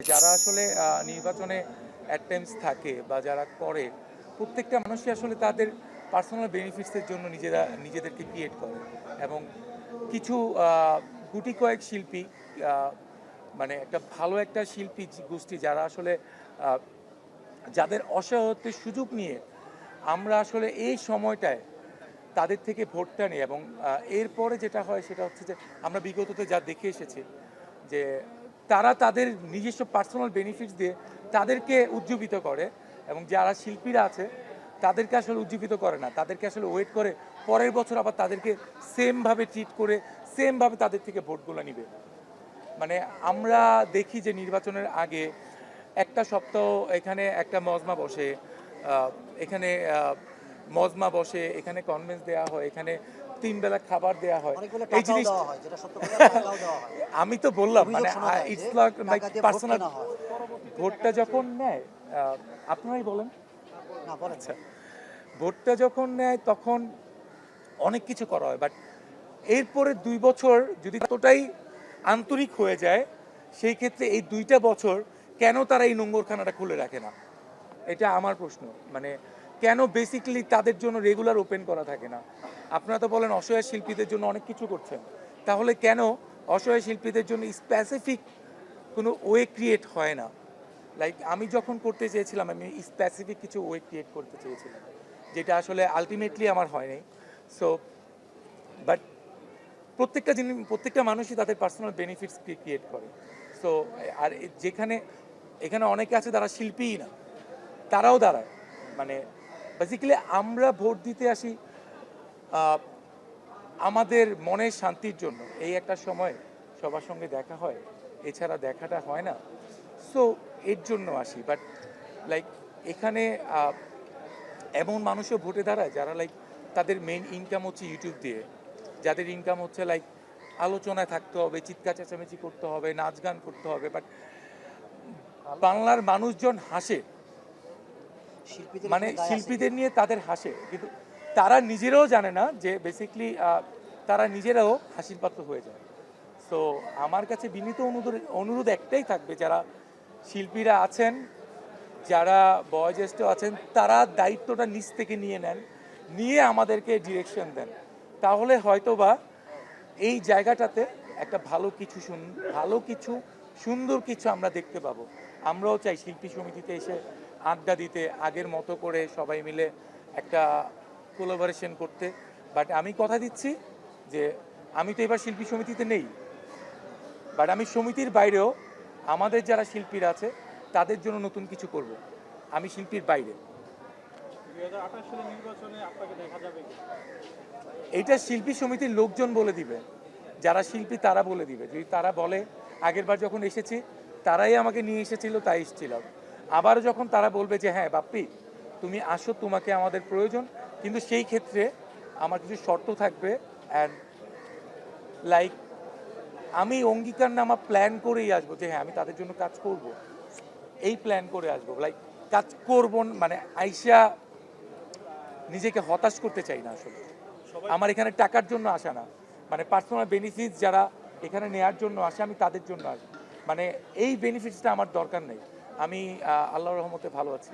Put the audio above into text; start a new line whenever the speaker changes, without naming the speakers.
যারা আসলে নির্বাচনে অ্যাটেম্পটস থাকে বা যারা করে প্রত্যেকটা মানুষই আসলে তাদের পার্সোনাল বেনিফিটসের জন্য নিজেদেরকে ক্রিয়েট করে এবং কিছু গুটি কয়েক শিল্পী মানে একটা ভালো একটা শিল্পী গোষ্ঠী যারা আসলে যাদের অসহায়ত্বের সুযোগ নিয়ে আমরা আসলে এই সময়টায় তাদের থেকে ভোটটা নিই এবং এরপরে যেটা হয় সেটা হচ্ছে যে আমরা বিগততে যা দেখে এসেছি যে তারা তাদের নিজস্ব পার্সোনাল বেনিফিটস দিয়ে তাদেরকে উজ্জীবিত করে এবং যারা শিল্পীরা আছে তাদেরকে আসলে উজ্জীবিত করে না, তাদেরকে আসলে ওয়েট করে পরের বছর আবার তাদেরকে সেমভাবে ট্রিট করে সেমভাবে তাদের থেকে ভোটগুলো নিবে। মানে আমরা দেখি যে নির্বাচনের আগে একটা সপ্তাহ এখানে একটা মজমা বসে, এখানে মজমা বসে, এখানে কনভেন্স দেওয়া হয়, এখানে 3 বেলা খাবার দেওয়া হয়, এই জিনিস আমি তো বললাম মানে ইটস লাইক পার্সোনাল। ভোটটা যখন নেয় আপনারাই বলেন না, আচ্ছা ভোটটা যখন নেয় তখন অনেক কিছু করা হয়, বাট এরপরে 2 বছর যদি এতটাই আন্তরিক হয়ে যায় সেই ক্ষেত্রে এই 2টা বছর কেন তারা এই নোংরখানাটা খুলে রাখে না, এটা আমার প্রশ্ন। মানে কেন বেসিক্যালি তাদের জন্য রেগুলার ওপেন করা থাকে না? আপনারা তো বলেন অসহায় শিল্পীদের জন্য অনেক কিছু করছেন, তাহলে কেন অসহায় শিল্পীদের জন্য স্পেসিফিক কোনো ওয়ে ক্রিয়েট হয় না? লাইক আমি যখন করতে চেয়েছিলাম আমি স্পেসিফিক কিছু ওয়ে ক্রিয়েট করতে চেয়েছিলাম, যেটা আসলে আলটিমেটলি আমার হয়নি। সো বাট প্রত্যেকটা মানুষই তাদের পার্সোনাল বেনিফিটস ক্রিয়েট করে। সো আর এখানে অনেকে আছে যারা শিল্পীই না, তারাও দাঁড়ায়। মানে বেসিক্যালি আমরা ভোট দিতে আসি আমাদের মনের শান্তির জন্য, এই একটা সময় সবার সঙ্গে দেখা হয়, এছাড়া দেখাটা হয় না। সো এর জন্য আসি। বাট লাইক এখানে এমন মানুষও ভোটে দাঁড়ায় যারা লাইক তাদের মেইন ইনকাম হচ্ছে ইউটিউব দিয়ে, যাদের ইনকাম হচ্ছে লাইক আলোচনায় থাকতে হবে, চিৎকার চেঁচামেচি করতে হবে, নাচ গান করতে হবে, বাট বাংলার মানুষজন হাসে, মানে শিল্পীদের নিয়ে তাদের হাসে, কিন্তু তারা নিজেরাও জানে না যে বেসিকলি তারা নিজেরাও হাসির পাত্র হয়ে যায়। সো আমার কাছে বিনীত অনুরোধ একটাই থাকবে, যারা শিল্পীরা আছেন, যারা বয়োজ্যেষ্ঠ আছেন, তারা দায়িত্বটা নিজ থেকে নিয়ে নেন, নিয়ে আমাদেরকে ডিরেকশন দেন, তাহলে হয়তোবা এই জায়গাটাতে একটা ভালো কিছু সুন্দর কিছু আমরা দেখতে পাবো। আমরাও চাই শিল্পী সমিতিতে এসে আড্ডা দিতে, আগের মতো করে সবাই মিলে একটা কোলাবোরেশন করতে। বাট আমি কথা দিচ্ছি যে আমি তো এবার শিল্পী সমিতিতে নেই, বাট আমি সমিতির বাইরেও আমাদের যারা শিল্পীরা আছে তাদের জন্য নতুন কিছু করব। আমি শিল্পীর বাইরে।
2028 সালের নির্বাচনে আপনাকে দেখা যাবে কি?
এইটা শিল্পী সমিতির লোকজন বলে দিবে, যারা শিল্পী তারা বলে দিবে। যদি তারা বলে আগেরবার যখন এসেছি তারাই আমাকে নিয়ে এসেছিল তাই এসেছিলাম, আবার যখন তারা বলবে যে হ্যাঁ বাপ্পি তুমি আসো, তোমাকে আমাদের প্রয়োজন, কিন্তু সেই ক্ষেত্রে আমার কিছু শর্ত থাকবে। অ্যান্ড লাইক আমি অঙ্গীকারনামা প্ল্যান করেই আসবো যে হ্যাঁ আমি তাদের জন্য কাজ করব, এই প্ল্যান করে আসবো। লাইক কাজ করব মানে আইসা নিজেকে হতাশ করতে চাই না আসলে। আমার এখানে টাকার জন্য আসা না, মানে পার্সোনাল বেনিফিটস যারা এখানে নেয়ার জন্য আসে আমি তাদের জন্য আসি। মানে এই বেনিফিটসটা আমার দরকার নেই, আমি আল্লাহর রহমতে ভালো আছি।